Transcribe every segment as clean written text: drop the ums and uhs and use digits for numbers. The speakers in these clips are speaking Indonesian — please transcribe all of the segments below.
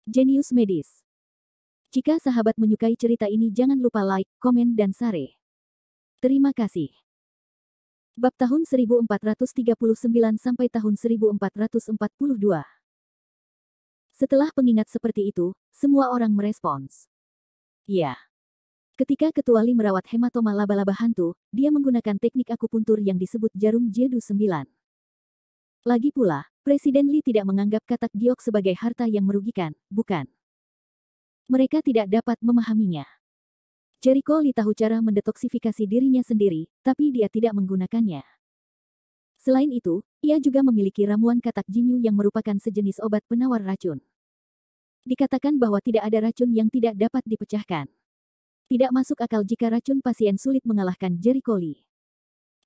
Jenius Medis. Jika sahabat menyukai cerita ini jangan lupa like, komen dan share. Terima kasih. Bab tahun 1439 sampai tahun 1442. Setelah pengingat seperti itu, semua orang merespons. Ya. Ketika Ketua Li merawat hematoma laba-laba hantu, dia menggunakan teknik akupuntur yang disebut jarum Jedu 9. Lagi pula, Presiden Li tidak menganggap katak giok sebagai harta yang merugikan, bukan? Mereka tidak dapat memahaminya. Jericho Li tahu cara mendetoksifikasi dirinya sendiri, tapi dia tidak menggunakannya. Selain itu, ia juga memiliki ramuan katak jinyu yang merupakan sejenis obat penawar racun. Dikatakan bahwa tidak ada racun yang tidak dapat dipecahkan. Tidak masuk akal jika racun pasien sulit mengalahkan Jericho Li.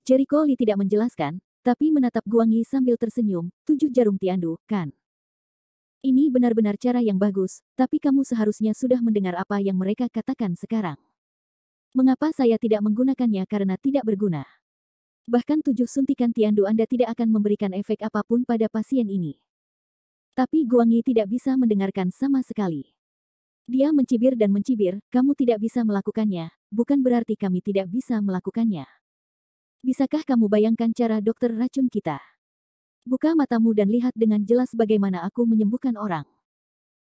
Jericho Li tidak menjelaskan, tapi menatap Guang Yi sambil tersenyum, 7 jarum tiandu, kan? Ini benar-benar cara yang bagus, tapi kamu seharusnya sudah mendengar apa yang mereka katakan sekarang. Mengapa saya tidak menggunakannya karena tidak berguna? Bahkan 7 suntikan tiandu Anda tidak akan memberikan efek apapun pada pasien ini. Tapi Guang Yi tidak bisa mendengarkan sama sekali. Dia mencibir dan mencibir, kamu tidak bisa melakukannya, bukan berarti kami tidak bisa melakukannya. Bisakah kamu bayangkan cara dokter racun kita? Buka matamu dan lihat dengan jelas bagaimana aku menyembuhkan orang.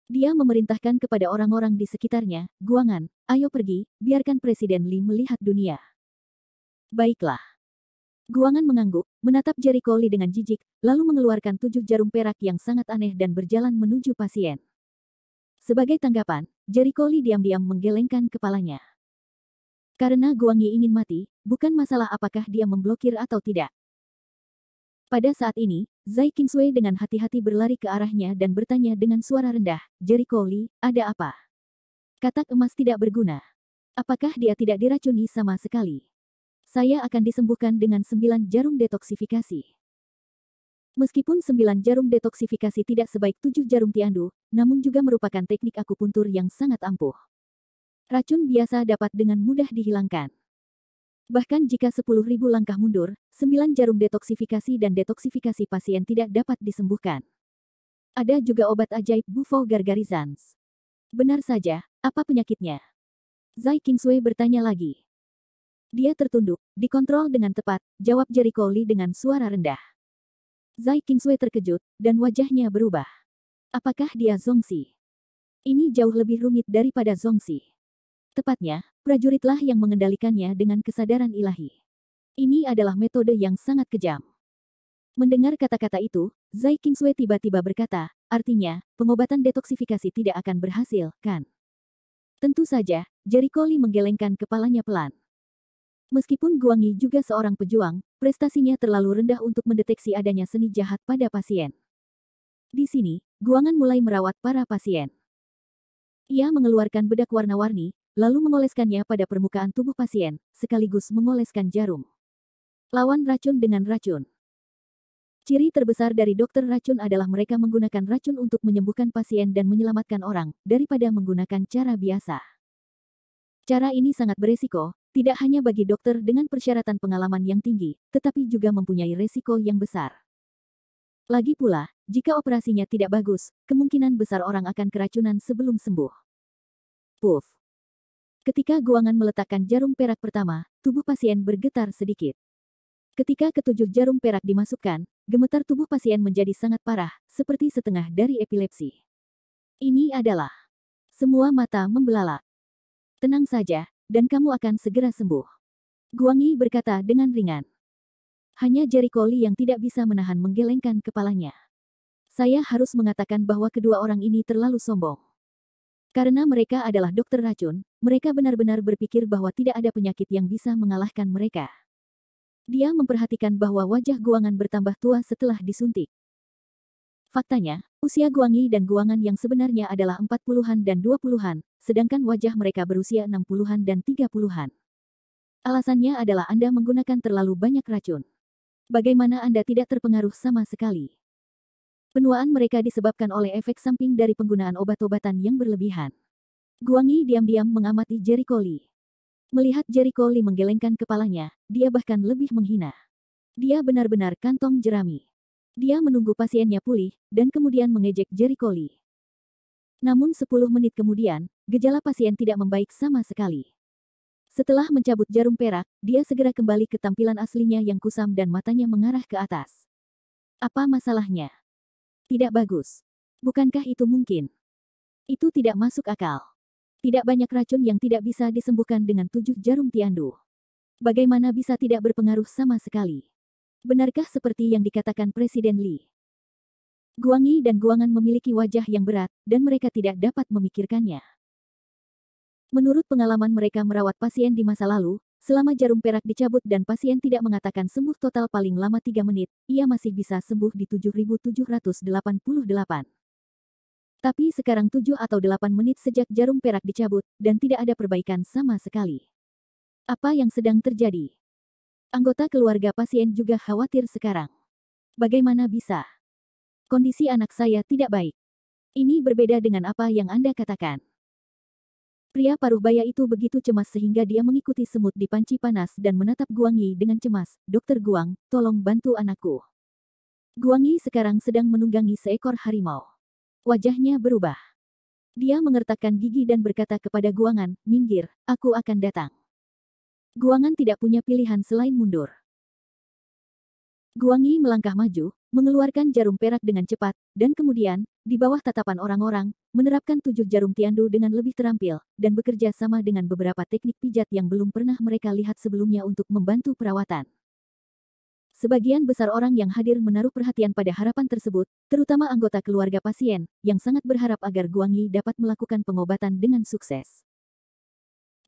Dia memerintahkan kepada orang-orang di sekitarnya, Guangan, ayo pergi, biarkan Presiden Li melihat dunia. Baiklah. Guangan mengangguk, menatap Jericho Li dengan jijik, lalu mengeluarkan 7 jarum perak yang sangat aneh dan berjalan menuju pasien. Sebagai tanggapan, Jericho Li diam-diam menggelengkan kepalanya. Karena Guang Yi ingin mati, bukan masalah apakah dia memblokir atau tidak. Pada saat ini, Zai Qingsui dengan hati-hati berlari ke arahnya dan bertanya dengan suara rendah, Jericho Li, ada apa? Katak emas tidak berguna. Apakah dia tidak diracuni sama sekali? Saya akan disembuhkan dengan 9 jarum detoksifikasi. Meskipun 9 jarum detoksifikasi tidak sebaik 7 jarum tiandu, namun juga merupakan teknik akupuntur yang sangat ampuh. Racun biasa dapat dengan mudah dihilangkan. Bahkan jika 10.000 langkah mundur, 9 jarum detoksifikasi dan detoksifikasi pasien tidak dapat disembuhkan. Ada juga obat ajaib Bufo Gargarizans. Benar saja, apa penyakitnya? Zai Qingsui bertanya lagi. Dia tertunduk, dikontrol dengan tepat, jawab Jericho Li dengan suara rendah. Zai Qingsui terkejut, dan wajahnya berubah. Apakah dia Zongxi? Ini jauh lebih rumit daripada Zongxi. Tepatnya, prajuritlah yang mengendalikannya dengan kesadaran ilahi. Ini adalah metode yang sangat kejam. Mendengar kata-kata itu, Zai Qingsui tiba-tiba berkata, artinya, pengobatan detoksifikasi tidak akan berhasil, kan? Tentu saja, Jericho Li menggelengkan kepalanya pelan. Meskipun Guang Yi juga seorang pejuang, prestasinya terlalu rendah untuk mendeteksi adanya seni jahat pada pasien. Di sini, Guangan mulai merawat para pasien. Ia mengeluarkan bedak warna-warni, lalu mengoleskannya pada permukaan tubuh pasien, sekaligus mengoleskan jarum. Lawan racun dengan racun. Ciri terbesar dari dokter racun adalah mereka menggunakan racun untuk menyembuhkan pasien dan menyelamatkan orang, daripada menggunakan cara biasa. Cara ini sangat beresiko, tidak hanya bagi dokter dengan persyaratan pengalaman yang tinggi, tetapi juga mempunyai resiko yang besar. Lagi pula, jika operasinya tidak bagus, kemungkinan besar orang akan keracunan sebelum sembuh. Puff. Ketika Guangan meletakkan jarum perak pertama, tubuh pasien bergetar sedikit. Ketika ketujuh jarum perak dimasukkan, gemetar tubuh pasien menjadi sangat parah, seperti setengah dari epilepsi. Ini adalah semua mata membelalak. Tenang saja, dan kamu akan segera sembuh. Guang Yi berkata dengan ringan. Hanya Jericho Li yang tidak bisa menahan menggelengkan kepalanya. Saya harus mengatakan bahwa kedua orang ini terlalu sombong. Karena mereka adalah dokter racun, mereka benar-benar berpikir bahwa tidak ada penyakit yang bisa mengalahkan mereka. Dia memperhatikan bahwa wajah Guangan bertambah tua setelah disuntik. Faktanya, usia Guang Yi dan Guangan yang sebenarnya adalah 40-an dan 20-an, sedangkan wajah mereka berusia 60-an dan 30-an. Alasannya adalah Anda menggunakan terlalu banyak racun. Bagaimana Anda tidak terpengaruh sama sekali? Penuaan mereka disebabkan oleh efek samping dari penggunaan obat-obatan yang berlebihan. Guang Yi diam-diam mengamati Jericho Li. Melihat Jericho Li menggelengkan kepalanya, dia bahkan lebih menghina. Dia benar-benar kantong jerami. Dia menunggu pasiennya pulih, dan kemudian mengejek Jericho Li. Namun 10 menit kemudian, gejala pasien tidak membaik sama sekali. Setelah mencabut jarum perak, dia segera kembali ke tampilan aslinya yang kusam dan matanya mengarah ke atas. Apa masalahnya? Tidak bagus. Bukankah itu mungkin? Itu tidak masuk akal. Tidak banyak racun yang tidak bisa disembuhkan dengan 7 jarum tiandu. Bagaimana bisa tidak berpengaruh sama sekali? Benarkah seperti yang dikatakan Presiden Li? Guangi dan Guangan memiliki wajah yang berat, dan mereka tidak dapat memikirkannya. Menurut pengalaman mereka merawat pasien di masa lalu, selama jarum perak dicabut dan pasien tidak mengatakan sembuh total paling lama 3 menit, ia masih bisa sembuh di 7.788. Tapi sekarang 7 atau 8 menit sejak jarum perak dicabut, dan tidak ada perbaikan sama sekali. Apa yang sedang terjadi? Anggota keluarga pasien juga khawatir sekarang. Bagaimana bisa? Kondisi anak saya tidak baik. Ini berbeda dengan apa yang Anda katakan. Pria paruh baya itu begitu cemas sehingga dia mengikuti semut di panci panas dan menatap Guangi dengan cemas. Dokter Guang, tolong bantu anakku. Guangi sekarang sedang menunggangi seekor harimau. Wajahnya berubah. Dia mengertakkan gigi dan berkata kepada Guangan, minggir, aku akan datang. Guangan tidak punya pilihan selain mundur. Guangi melangkah maju, mengeluarkan jarum perak dengan cepat, dan kemudian, di bawah tatapan orang-orang, menerapkan 7 jarum tiandu dengan lebih terampil, dan bekerja sama dengan beberapa teknik pijat yang belum pernah mereka lihat sebelumnya untuk membantu perawatan. Sebagian besar orang yang hadir menaruh perhatian pada harapan tersebut, terutama anggota keluarga pasien, yang sangat berharap agar Guangi dapat melakukan pengobatan dengan sukses.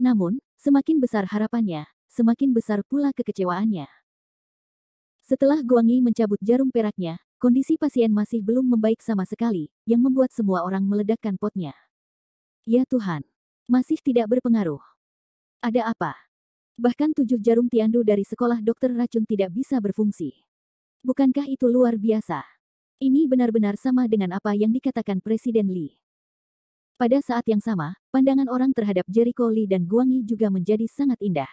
Namun, semakin besar harapannya, semakin besar pula kekecewaannya. Setelah Guangi mencabut jarum peraknya, kondisi pasien masih belum membaik sama sekali, yang membuat semua orang meledakkan potnya. Ya Tuhan, masih tidak berpengaruh. Ada apa? Bahkan 7 jarum tiandu dari sekolah dokter racun tidak bisa berfungsi. Bukankah itu luar biasa? Ini benar-benar sama dengan apa yang dikatakan Presiden Li. Pada saat yang sama, pandangan orang terhadap Jericho Lee dan Guangi juga menjadi sangat indah.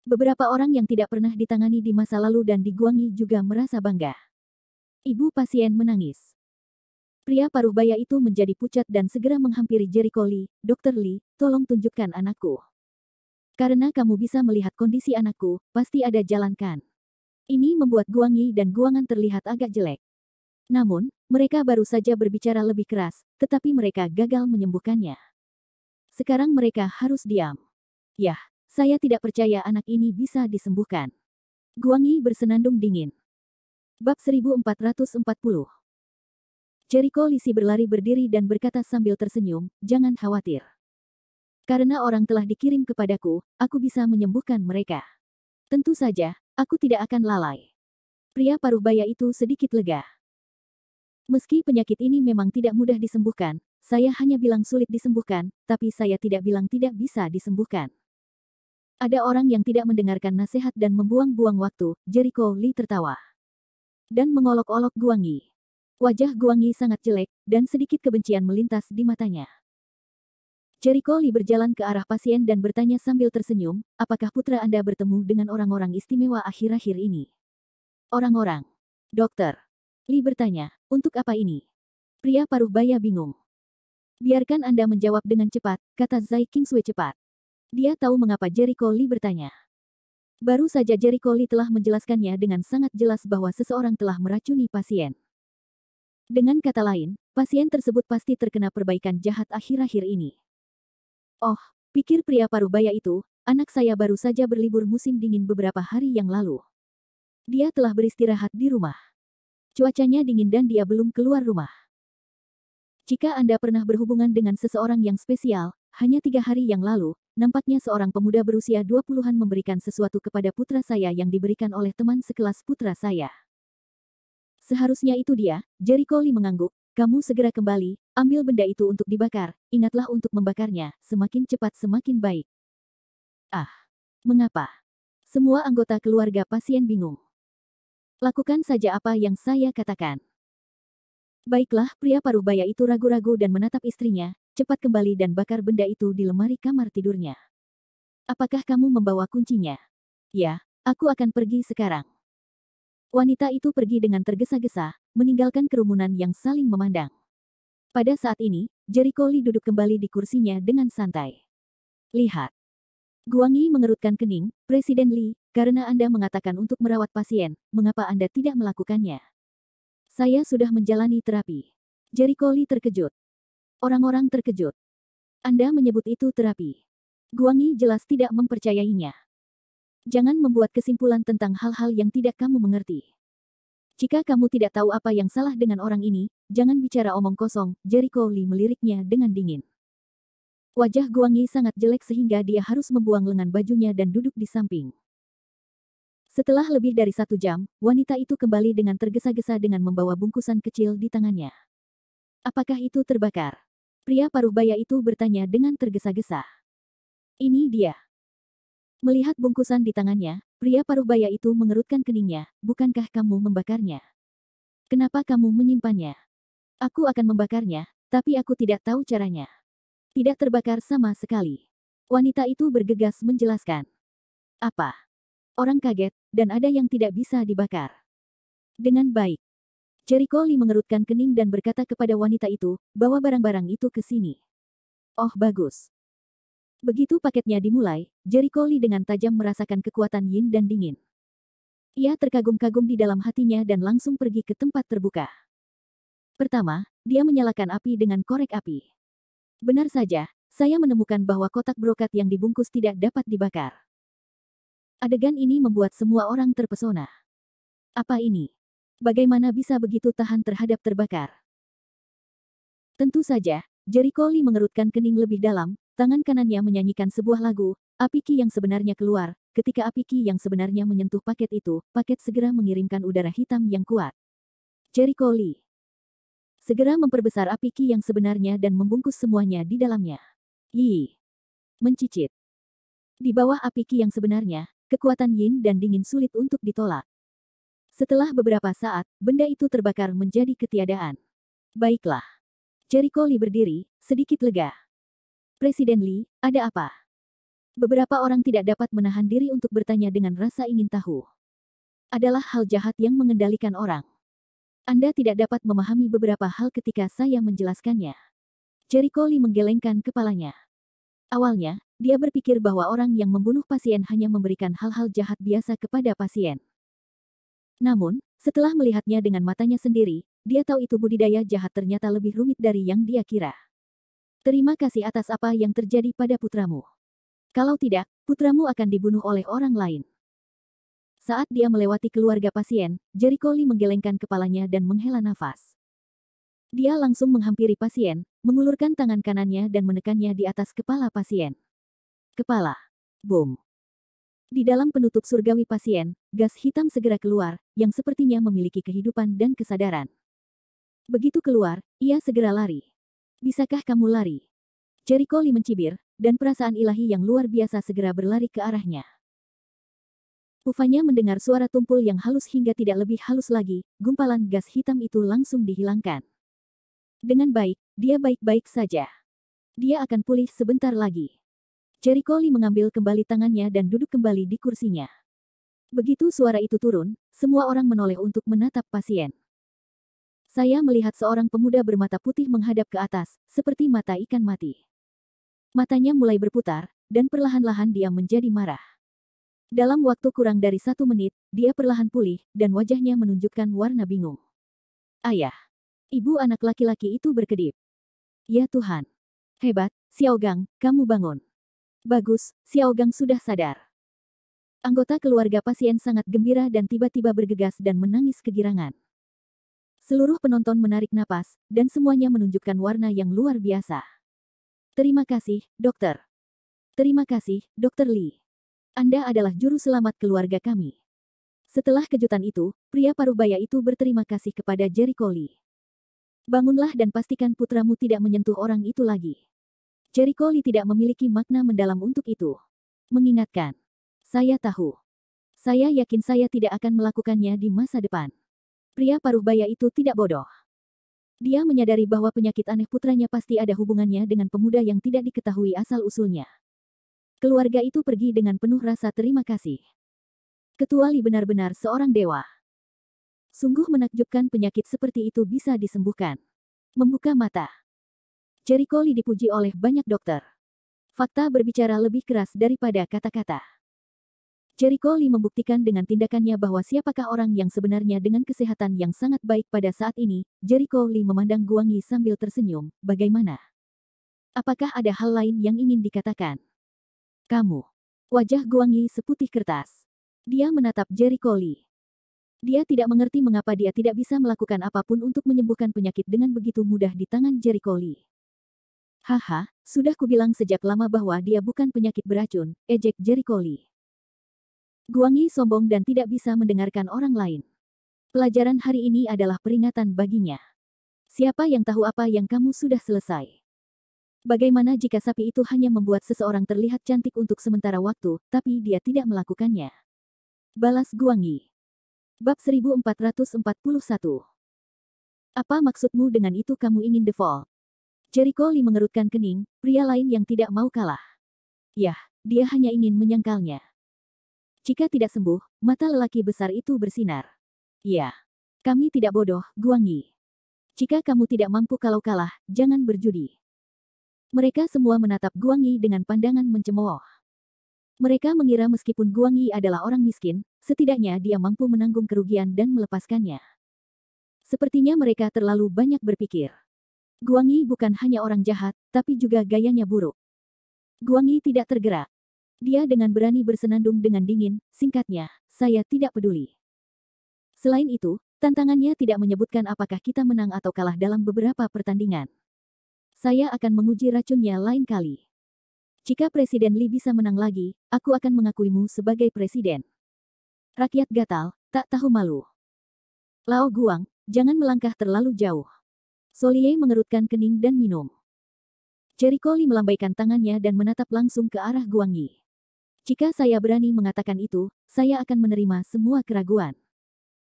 Beberapa orang yang tidak pernah ditangani di masa lalu dan di Guangi juga merasa bangga. Ibu pasien menangis. Pria paruh baya itu menjadi pucat dan segera menghampiri Jericho Lee. Dokter Lee, tolong tunjukkan anakku. Karena kamu bisa melihat kondisi anakku, pasti ada jalan kan? Ini membuat Guangi dan Guangan terlihat agak jelek. Namun, mereka baru saja berbicara lebih keras, tetapi mereka gagal menyembuhkannya. Sekarang mereka harus diam. Yah, saya tidak percaya anak ini bisa disembuhkan. Guangi bersenandung dingin. Bab 1440. Jericho Lisi berlari berdiri dan berkata sambil tersenyum, jangan khawatir. Karena orang telah dikirim kepadaku, aku bisa menyembuhkan mereka. Tentu saja, aku tidak akan lalai. Pria paruh baya itu sedikit lega. Meski penyakit ini memang tidak mudah disembuhkan, saya hanya bilang sulit disembuhkan, tapi saya tidak bilang tidak bisa disembuhkan. Ada orang yang tidak mendengarkan nasihat dan membuang-buang waktu, Jericho Lee tertawa. Dan mengolok-olok Guangi. Wajah Guangi sangat jelek, dan sedikit kebencian melintas di matanya. Jericho Lee berjalan ke arah pasien dan bertanya sambil tersenyum, apakah putra Anda bertemu dengan orang-orang istimewa akhir-akhir ini? Orang-orang. Dokter. Lee bertanya, untuk apa ini? Pria paruh baya bingung. Biarkan Anda menjawab dengan cepat, kata Zai Kingsway cepat. Dia tahu mengapa Jericho Lee bertanya. Baru saja Jericho Lee telah menjelaskannya dengan sangat jelas bahwa seseorang telah meracuni pasien. Dengan kata lain, pasien tersebut pasti terkena perbaikan jahat akhir-akhir ini. Oh, pikir pria paruh baya itu, anak saya baru saja berlibur musim dingin beberapa hari yang lalu. Dia telah beristirahat di rumah. Cuacanya dingin dan dia belum keluar rumah. Jika Anda pernah berhubungan dengan seseorang yang spesial, hanya 3 hari yang lalu, nampaknya seorang pemuda berusia 20-an memberikan sesuatu kepada putra saya yang diberikan oleh teman sekelas putra saya. Seharusnya itu dia, Jericho Lee mengangguk, kamu segera kembali, ambil benda itu untuk dibakar, ingatlah untuk membakarnya, semakin cepat semakin baik. Ah, mengapa? Semua anggota keluarga pasien bingung. Lakukan saja apa yang saya katakan. Baiklah, pria paruh baya itu ragu-ragu dan menatap istrinya, cepat kembali dan bakar benda itu di lemari kamar tidurnya. Apakah kamu membawa kuncinya? Ya, aku akan pergi sekarang. Wanita itu pergi dengan tergesa-gesa, meninggalkan kerumunan yang saling memandang. Pada saat ini, Jericho Lee duduk kembali di kursinya dengan santai. Lihat. Guang Yi mengerutkan kening, Presiden Lee, karena Anda mengatakan untuk merawat pasien, mengapa Anda tidak melakukannya? Saya sudah menjalani terapi. Jericho Lee terkejut. Orang-orang terkejut. Anda menyebut itu terapi. Guang Yi jelas tidak mempercayainya. Jangan membuat kesimpulan tentang hal-hal yang tidak kamu mengerti. Jika kamu tidak tahu apa yang salah dengan orang ini, jangan bicara omong kosong, Jericho Lee meliriknya dengan dingin. Wajah Guang Yi sangat jelek sehingga dia harus membuang lengan bajunya dan duduk di samping. Setelah lebih dari 1 jam, wanita itu kembali dengan tergesa-gesa dengan membawa bungkusan kecil di tangannya. Apakah itu terbakar? Pria paruh baya itu bertanya dengan tergesa-gesa. Ini dia. Melihat bungkusan di tangannya, pria paruh baya itu mengerutkan keningnya, bukankah kamu membakarnya? Kenapa kamu menyimpannya? Aku akan membakarnya, tapi aku tidak tahu caranya. Tidak terbakar sama sekali. Wanita itu bergegas menjelaskan. Apa? Orang kaget, dan ada yang tidak bisa dibakar. Dengan baik. Jericho Lee mengerutkan kening dan berkata kepada wanita itu, bawa barang-barang itu ke sini. Oh bagus. Begitu paketnya dimulai, Jericho Lee dengan tajam merasakan kekuatan yin dan dingin. Ia terkagum-kagum di dalam hatinya dan langsung pergi ke tempat terbuka. Pertama, dia menyalakan api dengan korek api. Benar saja, saya menemukan bahwa kotak brokat yang dibungkus tidak dapat dibakar. Adegan ini membuat semua orang terpesona. Apa ini? Bagaimana bisa begitu tahan terhadap terbakar? Tentu saja, Jericho Lee mengerutkan kening lebih dalam, tangan kanannya menyanyikan sebuah lagu, api ki yang sebenarnya keluar, ketika api ki yang sebenarnya menyentuh paket itu, paket segera mengirimkan udara hitam yang kuat. Jericho Lee segera memperbesar api ki yang sebenarnya dan membungkus semuanya di dalamnya. Yi mencicit. Di bawah api ki yang sebenarnya, kekuatan yin dan dingin sulit untuk ditolak. Setelah beberapa saat, benda itu terbakar menjadi ketiadaan. Baiklah. Jericho Lee berdiri, sedikit lega. Presiden Lee, ada apa? Beberapa orang tidak dapat menahan diri untuk bertanya dengan rasa ingin tahu. Adalah hal jahat yang mengendalikan orang. Anda tidak dapat memahami beberapa hal ketika saya menjelaskannya. Jericho Lee menggelengkan kepalanya. Awalnya, dia berpikir bahwa orang yang membunuh pasien hanya memberikan hal-hal jahat biasa kepada pasien. Namun, setelah melihatnya dengan matanya sendiri, dia tahu itu budidaya jahat ternyata lebih rumit dari yang dia kira. Terima kasih atas apa yang terjadi pada putramu. Kalau tidak, putramu akan dibunuh oleh orang lain. Saat dia melewati keluarga pasien, Jericho Lee menggelengkan kepalanya dan menghela nafas. Dia langsung menghampiri pasien, mengulurkan tangan kanannya dan menekannya di atas kepala pasien. Kepala. Boom. Di dalam penutup surgawi pasien, gas hitam segera keluar, yang sepertinya memiliki kehidupan dan kesadaran. Begitu keluar, ia segera lari. Bisakah kamu lari? Jericho Lee mencibir, dan perasaan ilahi yang luar biasa segera berlari ke arahnya. Pufanya mendengar suara tumpul yang halus hingga tidak lebih halus lagi, gumpalan gas hitam itu langsung dihilangkan. Dengan baik, dia baik-baik saja. Dia akan pulih sebentar lagi. Jericho Lee mengambil kembali tangannya dan duduk kembali di kursinya. Begitu suara itu turun, semua orang menoleh untuk menatap pasien. Saya melihat seorang pemuda bermata putih menghadap ke atas, seperti mata ikan mati. Matanya mulai berputar, dan perlahan-lahan dia menjadi marah. Dalam waktu kurang dari 1 menit, dia perlahan pulih, dan wajahnya menunjukkan warna bingung. Ayah. Ibu anak laki-laki itu berkedip. Ya Tuhan. Hebat, Xiaogang, kamu bangun. Bagus, Xiaogang sudah sadar. Anggota keluarga pasien sangat gembira dan tiba-tiba bergegas dan menangis kegirangan. Seluruh penonton menarik napas, dan semuanya menunjukkan warna yang luar biasa. Terima kasih, dokter. Terima kasih, Dokter Lee. Anda adalah juru selamat keluarga kami. Setelah kejutan itu, pria paruh-baya itu berterima kasih kepada Jericho Lee. Bangunlah dan pastikan putramu tidak menyentuh orang itu lagi. Jericho Lee tidak memiliki makna mendalam untuk itu. Mengingatkan. Saya tahu. Saya yakin saya tidak akan melakukannya di masa depan. Pria paruh-baya itu tidak bodoh. Dia menyadari bahwa penyakit aneh putranya pasti ada hubungannya dengan pemuda yang tidak diketahui asal-usulnya. Keluarga itu pergi dengan penuh rasa terima kasih. Ketua Lee benar-benar seorang dewa. Sungguh menakjubkan penyakit seperti itu bisa disembuhkan. Membuka mata. Jericho Lee dipuji oleh banyak dokter. Fakta berbicara lebih keras daripada kata-kata. Jericho Lee membuktikan dengan tindakannya bahwa siapakah orang yang sebenarnya dengan kesehatan yang sangat baik pada saat ini. Jericho Lee memandang Guang Yi sambil tersenyum. Bagaimana? Apakah ada hal lain yang ingin dikatakan? Kamu. Wajah Guang Yi seputih kertas. Dia menatap Jericho Lee. Dia tidak mengerti mengapa dia tidak bisa melakukan apapun untuk menyembuhkan penyakit dengan begitu mudah di tangan Jericho Lee. Haha, sudah kubilang sejak lama bahwa dia bukan penyakit beracun, ejek Jericho Lee. Guang Yi sombong dan tidak bisa mendengarkan orang lain. Pelajaran hari ini adalah peringatan baginya. Siapa yang tahu apa yang kamu sudah selesai? Bagaimana jika sapi itu hanya membuat seseorang terlihat cantik untuk sementara waktu, tapi dia tidak melakukannya? Balas Guang Yi. Bab 1441. Apa maksudmu dengan itu kamu ingin default? Jericho Lee mengerutkan kening, pria lain yang tidak mau kalah. Yah, dia hanya ingin menyangkalnya. Jika tidak sembuh, mata lelaki besar itu bersinar. Ya, kami tidak bodoh, Guang Yi. Jika kamu tidak mampu kalau kalah, jangan berjudi. Mereka semua menatap Guang Yi dengan pandangan mencemooh. Mereka mengira meskipun Guang Yi adalah orang miskin, setidaknya dia mampu menanggung kerugian dan melepaskannya. Sepertinya mereka terlalu banyak berpikir. Guang Yi bukan hanya orang jahat, tapi juga gayanya buruk. Guang Yi tidak tergerak. Dia dengan berani bersenandung dengan dingin, singkatnya, saya tidak peduli. Selain itu, tantangannya tidak menyebutkan apakah kita menang atau kalah dalam beberapa pertandingan. Saya akan menguji racunnya lain kali. Jika Presiden Lee bisa menang lagi, aku akan mengakuimu sebagai presiden. Rakyat gatal, tak tahu malu. Lao Guang, jangan melangkah terlalu jauh. Solie mengerutkan kening dan minum. Jericho Lee melambaikan tangannya dan menatap langsung ke arah Guang Yi. Jika saya berani mengatakan itu, saya akan menerima semua keraguan.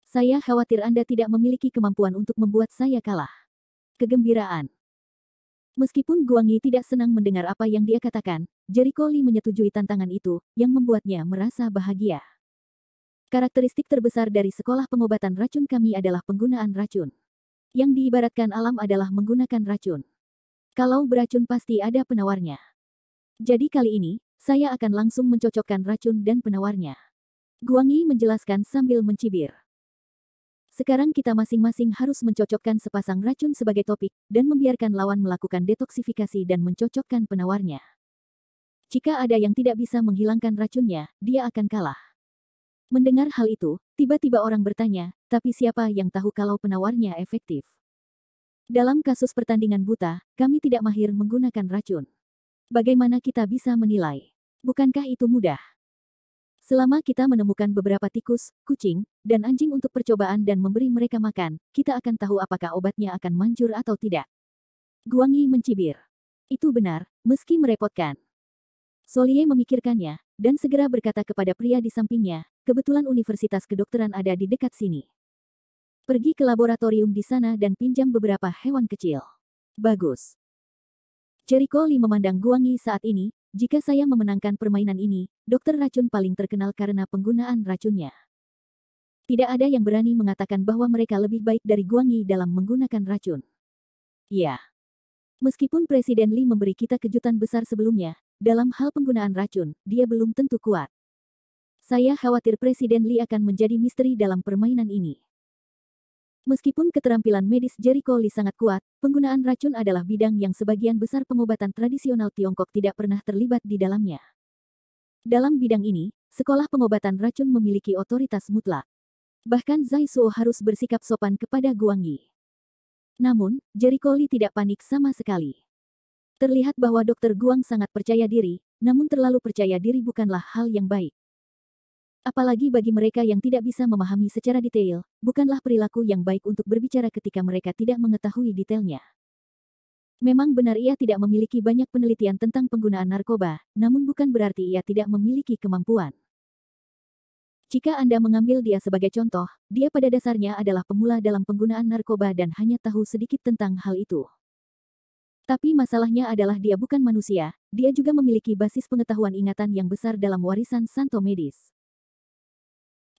Saya khawatir Anda tidak memiliki kemampuan untuk membuat saya kalah. Kegembiraan. Meskipun Guang Yi tidak senang mendengar apa yang dia katakan, Jericho Lee menyetujui tantangan itu, yang membuatnya merasa bahagia. Karakteristik terbesar dari sekolah pengobatan racun kami adalah penggunaan racun. Yang diibaratkan alam adalah menggunakan racun. Kalau beracun pasti ada penawarnya. Jadi kali ini, saya akan langsung mencocokkan racun dan penawarnya. Guang Yi menjelaskan sambil mencibir. Sekarang kita masing-masing harus mencocokkan sepasang racun sebagai topik, dan membiarkan lawan melakukan detoksifikasi dan mencocokkan penawarnya. Jika ada yang tidak bisa menghilangkan racunnya, dia akan kalah. Mendengar hal itu, tiba-tiba orang bertanya, tapi siapa yang tahu kalau penawarnya efektif? Dalam kasus pertandingan buta, kami tidak mahir menggunakan racun. Bagaimana kita bisa menilai? Bukankah itu mudah? Selama kita menemukan beberapa tikus, kucing, dan anjing untuk percobaan dan memberi mereka makan, kita akan tahu apakah obatnya akan manjur atau tidak. Guang Yi mencibir. Itu benar, meski merepotkan. Solie memikirkannya, dan segera berkata kepada pria di sampingnya, kebetulan Universitas Kedokteran ada di dekat sini. Pergi ke laboratorium di sana dan pinjam beberapa hewan kecil. Bagus. Jericho Lee memandang Guang Yi saat ini, jika saya memenangkan permainan ini, dokter racun paling terkenal karena penggunaan racunnya. Tidak ada yang berani mengatakan bahwa mereka lebih baik dari Guang Yi dalam menggunakan racun. Ya. Meskipun Presiden Lee memberi kita kejutan besar sebelumnya, dalam hal penggunaan racun, dia belum tentu kuat. Saya khawatir Presiden Lee akan menjadi misteri dalam permainan ini. Meskipun keterampilan medis Jericho Lee sangat kuat, penggunaan racun adalah bidang yang sebagian besar pengobatan tradisional Tiongkok tidak pernah terlibat di dalamnya. Dalam bidang ini, sekolah pengobatan racun memiliki otoritas mutlak. Bahkan Zai Suo harus bersikap sopan kepada Guang Yi. Namun, Jericho Lee tidak panik sama sekali. Terlihat bahwa Dr. Guang sangat percaya diri, namun terlalu percaya diri bukanlah hal yang baik. Apalagi bagi mereka yang tidak bisa memahami secara detail, bukanlah perilaku yang baik untuk berbicara ketika mereka tidak mengetahui detailnya. Memang benar ia tidak memiliki banyak penelitian tentang penggunaan narkoba, namun bukan berarti ia tidak memiliki kemampuan. Jika Anda mengambil dia sebagai contoh, dia pada dasarnya adalah pemula dalam penggunaan narkoba dan hanya tahu sedikit tentang hal itu. Tapi masalahnya adalah dia bukan manusia, dia juga memiliki basis pengetahuan ingatan yang besar dalam warisan santo medis.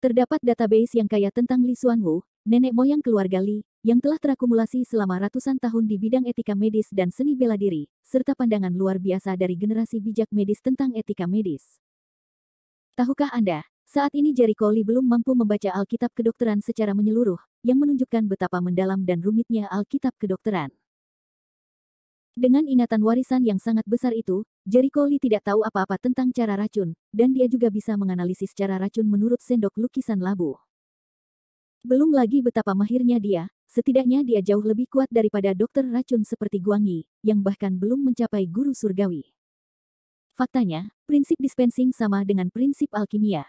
Terdapat database yang kaya tentang Li Xuanwu, nenek moyang keluarga Li, yang telah terakumulasi selama ratusan tahun di bidang etika medis dan seni bela diri, serta pandangan luar biasa dari generasi bijak medis tentang etika medis. Tahukah Anda, saat ini Jericho Lee belum mampu membaca Alkitab kedokteran secara menyeluruh, yang menunjukkan betapa mendalam dan rumitnya Alkitab kedokteran. Dengan ingatan warisan yang sangat besar itu, Jericho Lee tidak tahu apa-apa tentang cara racun, dan dia juga bisa menganalisis cara racun menurut sendok lukisan labu. Belum lagi betapa mahirnya dia, setidaknya dia jauh lebih kuat daripada dokter racun seperti Guang Yi, yang bahkan belum mencapai guru surgawi. Faktanya, prinsip dispensing sama dengan prinsip alkimia.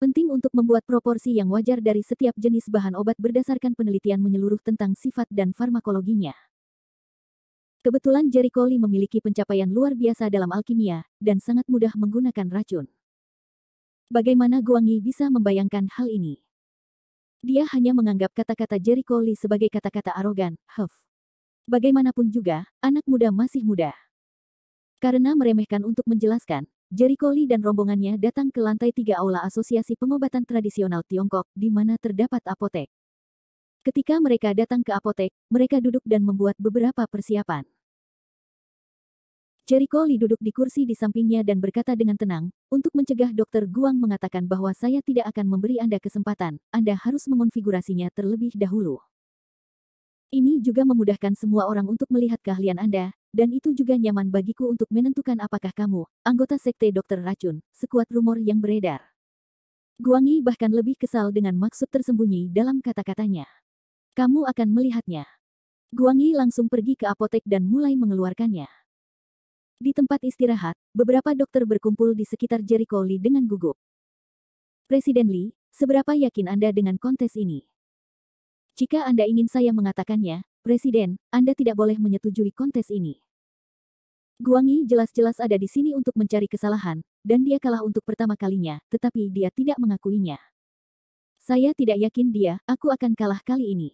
Penting untuk membuat proporsi yang wajar dari setiap jenis bahan obat berdasarkan penelitian menyeluruh tentang sifat dan farmakologinya. Kebetulan Jericho Lee memiliki pencapaian luar biasa dalam alkimia, dan sangat mudah menggunakan racun. Bagaimana Guang Yi bisa membayangkan hal ini? Dia hanya menganggap kata-kata Jericho Lee sebagai kata-kata arogan, Bagaimanapun juga, anak muda masih muda. Karena meremehkan untuk menjelaskan, Jericho Lee dan rombongannya datang ke lantai 3 aula Asosiasi Pengobatan Tradisional Tiongkok, di mana terdapat apotek. Ketika mereka datang ke apotek, mereka duduk dan membuat beberapa persiapan. Jericho Lee duduk di kursi di sampingnya dan berkata dengan tenang, untuk mencegah Dr. Guang mengatakan bahwa saya tidak akan memberi Anda kesempatan, Anda harus mengonfigurasinya terlebih dahulu. Ini juga memudahkan semua orang untuk melihat keahlian Anda, dan itu juga nyaman bagiku untuk menentukan apakah kamu, anggota sekte dokter racun, sekuat rumor yang beredar. Guang Yi bahkan lebih kesal dengan maksud tersembunyi dalam kata-katanya. Kamu akan melihatnya. Guang Yi langsung pergi ke apotek dan mulai mengeluarkannya. Di tempat istirahat, beberapa dokter berkumpul di sekitar Jericho Lee dengan gugup. Presiden Lee, seberapa yakin Anda dengan kontes ini? Jika Anda ingin saya mengatakannya, Presiden, Anda tidak boleh menyetujui kontes ini. Guang Yi jelas-jelas ada di sini untuk mencari kesalahan, dan dia kalah untuk pertama kalinya, tetapi dia tidak mengakuinya. Saya tidak yakin aku akan kalah kali ini.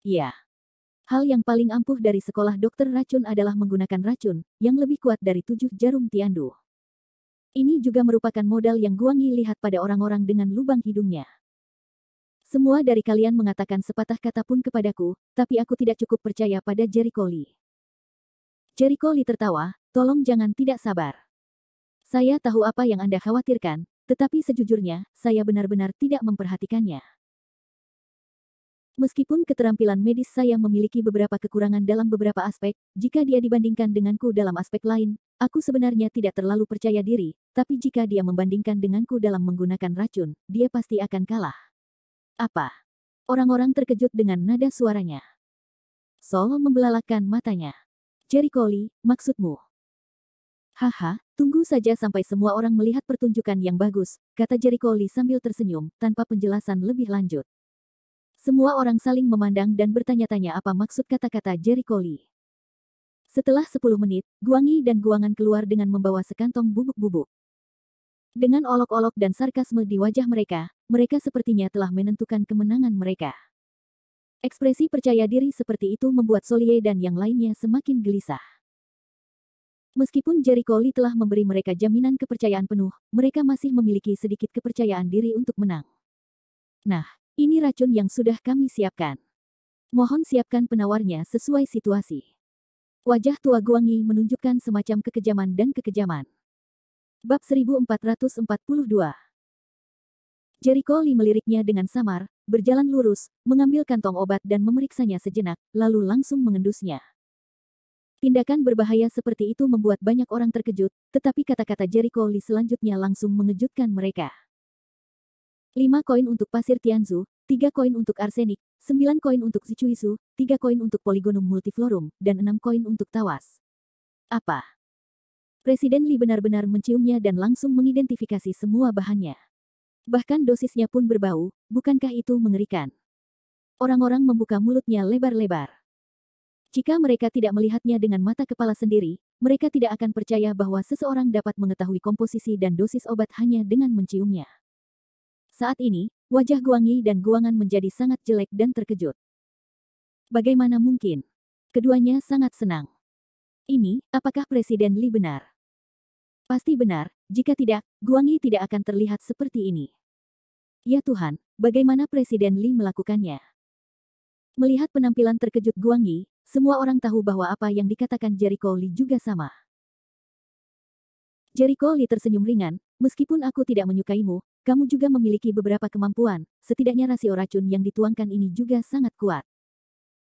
Ya. Hal yang paling ampuh dari sekolah dokter racun adalah menggunakan racun, yang lebih kuat dari 7 jarum tiandu. Ini juga merupakan modal yang Guang Yi lihat pada orang-orang dengan lubang hidungnya. Semua dari kalian mengatakan sepatah kata pun kepadaku, tapi aku tidak cukup percaya pada Jericho Lee. Jericho Lee tertawa, tolong jangan tidak sabar. Saya tahu apa yang Anda khawatirkan, tetapi sejujurnya, saya benar-benar tidak memperhatikannya. Meskipun keterampilan medis saya memiliki beberapa kekurangan dalam beberapa aspek, jika dia dibandingkan denganku dalam aspek lain, aku sebenarnya tidak terlalu percaya diri, tapi jika dia membandingkan denganku dalam menggunakan racun, dia pasti akan kalah. Apa? Orang-orang terkejut dengan nada suaranya. Sol membelalakkan matanya. Jericho Lee, maksudmu? Haha, tunggu saja sampai semua orang melihat pertunjukan yang bagus, kata Jericho Lee sambil tersenyum, tanpa penjelasan lebih lanjut. Semua orang saling memandang dan bertanya-tanya apa maksud kata-kata Jericho Lee. Setelah 10 menit, Guang Yi dan Guangan keluar dengan membawa sekantong bubuk-bubuk. Dengan olok-olok dan sarkasme di wajah mereka, mereka sepertinya telah menentukan kemenangan mereka. Ekspresi percaya diri seperti itu membuat Solie dan yang lainnya semakin gelisah. Meskipun Jericho Lee telah memberi mereka jaminan kepercayaan penuh, mereka masih memiliki sedikit kepercayaan diri untuk menang. Nah, ini racun yang sudah kami siapkan. Mohon siapkan penawarnya sesuai situasi. Wajah tua Guang Yi menunjukkan semacam kekejaman dan kekejaman. Bab 1442. Jericho Lee meliriknya dengan samar, berjalan lurus, mengambil kantong obat dan memeriksanya sejenak, lalu langsung mengendusnya. Tindakan berbahaya seperti itu membuat banyak orang terkejut, tetapi kata-kata Jericho Lee selanjutnya langsung mengejutkan mereka. 5 koin untuk pasir Tianzu, 3 koin untuk arsenik, 9 koin untuk sicuisu, 3 koin untuk polygonum multiflorum, dan 6 koin untuk tawas. Apa? Presiden Lee benar-benar menciumnya dan langsung mengidentifikasi semua bahannya. Bahkan dosisnya pun berbau, bukankah itu mengerikan? Orang-orang membuka mulutnya lebar-lebar. Jika mereka tidak melihatnya dengan mata kepala sendiri, mereka tidak akan percaya bahwa seseorang dapat mengetahui komposisi dan dosis obat hanya dengan menciumnya. Saat ini, wajah Guang Yi dan Guangan menjadi sangat jelek dan terkejut. Bagaimana mungkin? Keduanya sangat senang. Ini, apakah Presiden Lee benar? Pasti benar, jika tidak, Guang Yi tidak akan terlihat seperti ini. Ya Tuhan, bagaimana Presiden Lee melakukannya? Melihat penampilan terkejut Guang Yi, semua orang tahu bahwa apa yang dikatakan Jericho Lee juga sama. Jericho Lee tersenyum ringan, meskipun aku tidak menyukaimu, kamu juga memiliki beberapa kemampuan, setidaknya rasio racun yang dituangkan ini juga sangat kuat.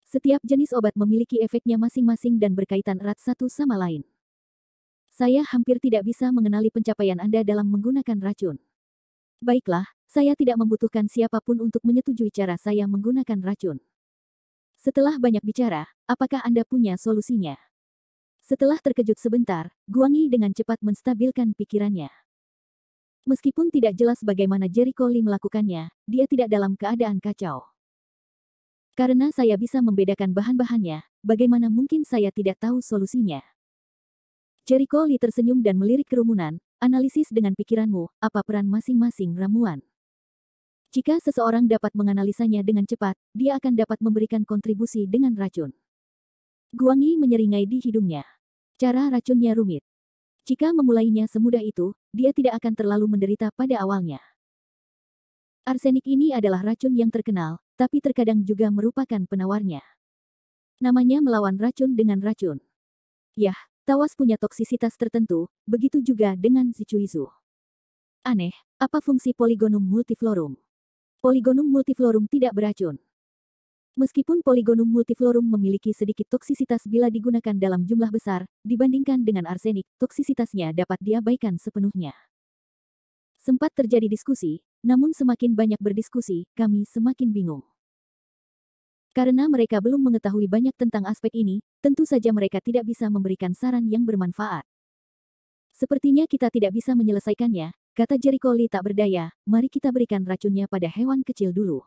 Setiap jenis obat memiliki efeknya masing-masing dan berkaitan erat satu sama lain. Saya hampir tidak bisa mengenali pencapaian Anda dalam menggunakan racun. Baiklah, saya tidak membutuhkan siapapun untuk menyetujui cara saya menggunakan racun. Setelah banyak bicara, apakah Anda punya solusinya? Setelah terkejut sebentar, Guang Yi dengan cepat menstabilkan pikirannya. Meskipun tidak jelas bagaimana Jericho Lee melakukannya, dia tidak dalam keadaan kacau. Karena saya bisa membedakan bahan-bahannya, bagaimana mungkin saya tidak tahu solusinya? Jericho Lee tersenyum dan melirik kerumunan, analisis dengan pikiranmu, apa peran masing-masing ramuan. Jika seseorang dapat menganalisanya dengan cepat, dia akan dapat memberikan kontribusi dengan racun. Guang Yi menyeringai di hidungnya. Cara racunnya rumit. Jika memulainya semudah itu, dia tidak akan terlalu menderita pada awalnya. Arsenik ini adalah racun yang terkenal, tapi terkadang juga merupakan penawarnya. Namanya melawan racun dengan racun. Yah, tawas punya toksisitas tertentu, begitu juga dengan Zichuizu. Aneh, apa fungsi Polygonum multiflorum? Polygonum multiflorum tidak beracun. Meskipun Polygonum multiflorum memiliki sedikit toksisitas bila digunakan dalam jumlah besar, dibandingkan dengan arsenik, toksisitasnya dapat diabaikan sepenuhnya. Sempat terjadi diskusi, namun semakin banyak berdiskusi, kami semakin bingung. Karena mereka belum mengetahui banyak tentang aspek ini, tentu saja mereka tidak bisa memberikan saran yang bermanfaat. Sepertinya kita tidak bisa menyelesaikannya, kata Jericho Lee tak berdaya, mari kita berikan racunnya pada hewan kecil dulu.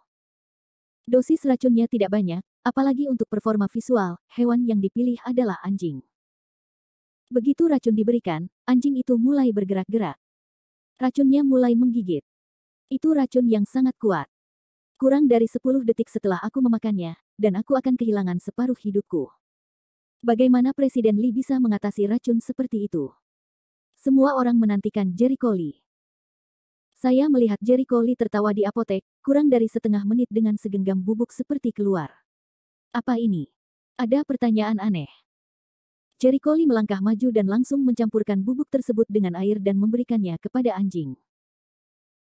Dosis racunnya tidak banyak, apalagi untuk performa visual, hewan yang dipilih adalah anjing. Begitu racun diberikan, anjing itu mulai bergerak-gerak. Racunnya mulai menggigit. Itu racun yang sangat kuat. Kurang dari 10 detik setelah aku memakannya, dan aku akan kehilangan separuh hidupku. Bagaimana Presiden Lee bisa mengatasi racun seperti itu? Semua orang menantikan Jericho Lee. Saya melihat Jericho Lee tertawa di apotek, kurang dari setengah menit dengan segenggam bubuk seperti keluar. Apa ini? Ada pertanyaan aneh. Jericho Lee melangkah maju dan langsung mencampurkan bubuk tersebut dengan air dan memberikannya kepada anjing.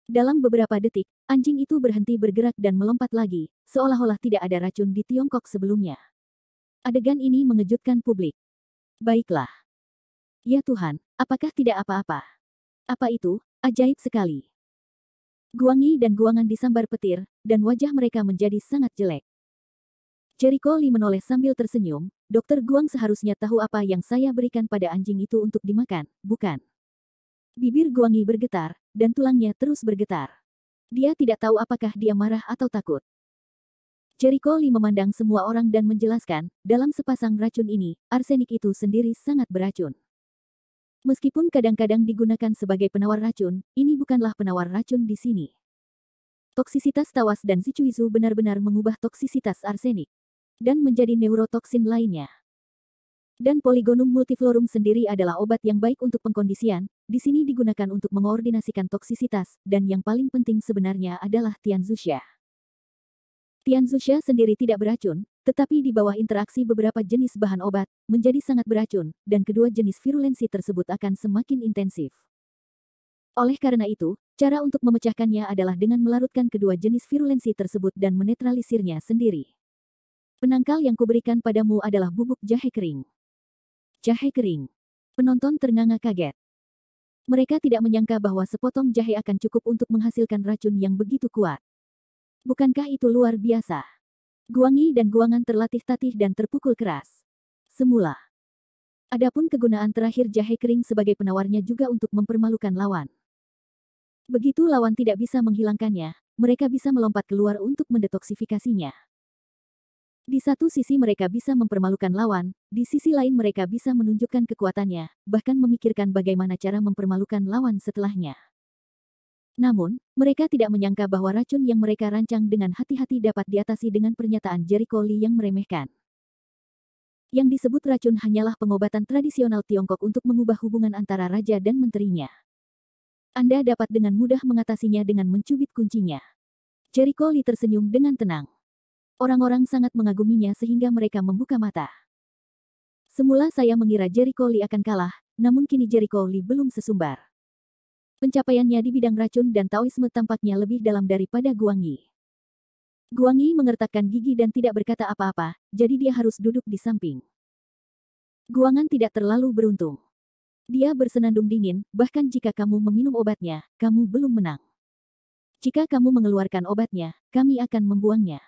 Dalam beberapa detik, anjing itu berhenti bergerak dan melompat lagi, seolah-olah tidak ada racun di Tiongkok sebelumnya. Adegan ini mengejutkan publik. Baiklah. Ya Tuhan, apakah tidak apa-apa? Apa itu? Ajaib sekali. Guang Yi dan Guangan disambar petir, dan wajah mereka menjadi sangat jelek. Jericho Lee menoleh sambil tersenyum, Dokter Guang seharusnya tahu apa yang saya berikan pada anjing itu untuk dimakan, bukan? Bibir Guang Yi bergetar, dan tulangnya terus bergetar. Dia tidak tahu apakah dia marah atau takut. Jericho Lee memandang semua orang dan menjelaskan, dalam sepasang racun ini, arsenik itu sendiri sangat beracun. Meskipun kadang-kadang digunakan sebagai penawar racun, ini bukanlah penawar racun di sini. Toksisitas tawas dan Zichuizu benar-benar mengubah toksisitas arsenik dan menjadi neurotoksin lainnya. Dan Polygonum multiflorum sendiri adalah obat yang baik untuk pengkondisian, di sini digunakan untuk mengoordinasikan toksisitas, dan yang paling penting sebenarnya adalah Tianzusha. Tianzusha sendiri tidak beracun, tetapi di bawah interaksi beberapa jenis bahan obat, menjadi sangat beracun, dan kedua jenis virulensi tersebut akan semakin intensif. Oleh karena itu, cara untuk memecahkannya adalah dengan melarutkan kedua jenis virulensi tersebut dan menetralisirnya sendiri. Penangkal yang kuberikan padamu adalah bubuk jahe kering. Jahe kering. Penonton ternganga kaget. Mereka tidak menyangka bahwa sepotong jahe akan cukup untuk menghasilkan racun yang begitu kuat. Bukankah itu luar biasa? Guang Yi dan Guangan terlatih-tatih dan terpukul keras. Semula. Adapun kegunaan terakhir jahe kering sebagai penawarnya juga untuk mempermalukan lawan. Begitu lawan tidak bisa menghilangkannya, mereka bisa melompat keluar untuk mendetoksifikasinya. Di satu sisi mereka bisa mempermalukan lawan, di sisi lain mereka bisa menunjukkan kekuatannya, bahkan memikirkan bagaimana cara mempermalukan lawan setelahnya. Namun, mereka tidak menyangka bahwa racun yang mereka rancang dengan hati-hati dapat diatasi dengan pernyataan Jericho Lee yang meremehkan. Yang disebut racun hanyalah pengobatan tradisional Tiongkok untuk mengubah hubungan antara raja dan menterinya. Anda dapat dengan mudah mengatasinya dengan mencubit kuncinya. Jericho Lee tersenyum dengan tenang. Orang-orang sangat mengaguminya sehingga mereka membuka mata. Semula saya mengira Jericho Lee akan kalah, namun kini Jericho Lee belum sesumbar. Pencapaiannya di bidang racun dan Taoisme tampaknya lebih dalam daripada Guang Yi. Guang Yi mengertakkan gigi dan tidak berkata apa-apa, jadi dia harus duduk di samping. Guangan tidak terlalu beruntung. Dia bersenandung dingin, bahkan jika kamu meminum obatnya, kamu belum menang. Jika kamu mengeluarkan obatnya, kami akan membuangnya.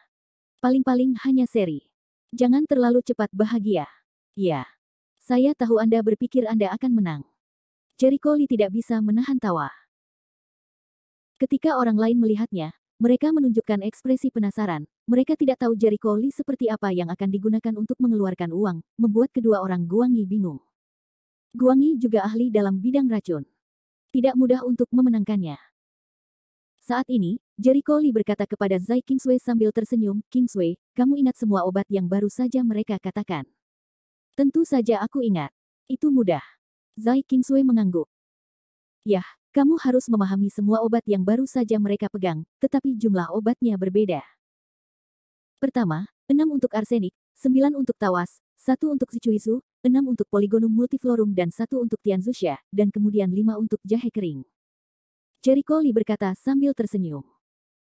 Paling-paling hanya seri. Jangan terlalu cepat bahagia. Ya. Saya tahu Anda berpikir Anda akan menang. Jericho Lee tidak bisa menahan tawa. Ketika orang lain melihatnya, mereka menunjukkan ekspresi penasaran. Mereka tidak tahu Jericho Lee seperti apa yang akan digunakan untuk mengeluarkan uang, membuat kedua orang Guang Yi bingung. Guang Yi juga ahli dalam bidang racun. Tidak mudah untuk memenangkannya. Saat ini, Jericho Lee berkata kepada Zai Kingsway sambil tersenyum, "Kingsway, kamu ingat semua obat yang baru saja mereka katakan?" "Tentu saja aku ingat. Itu mudah." Zai Kingsway mengangguk. "Yah, kamu harus memahami semua obat yang baru saja mereka pegang, tetapi jumlah obatnya berbeda. Pertama, 6 untuk arsenik, 9 untuk tawas, 1 untuk sicuisu, 6 untuk poligonum multiflorum dan 1 untuk tianzusha, dan kemudian 5 untuk jahe kering." Jericho Lee berkata sambil tersenyum.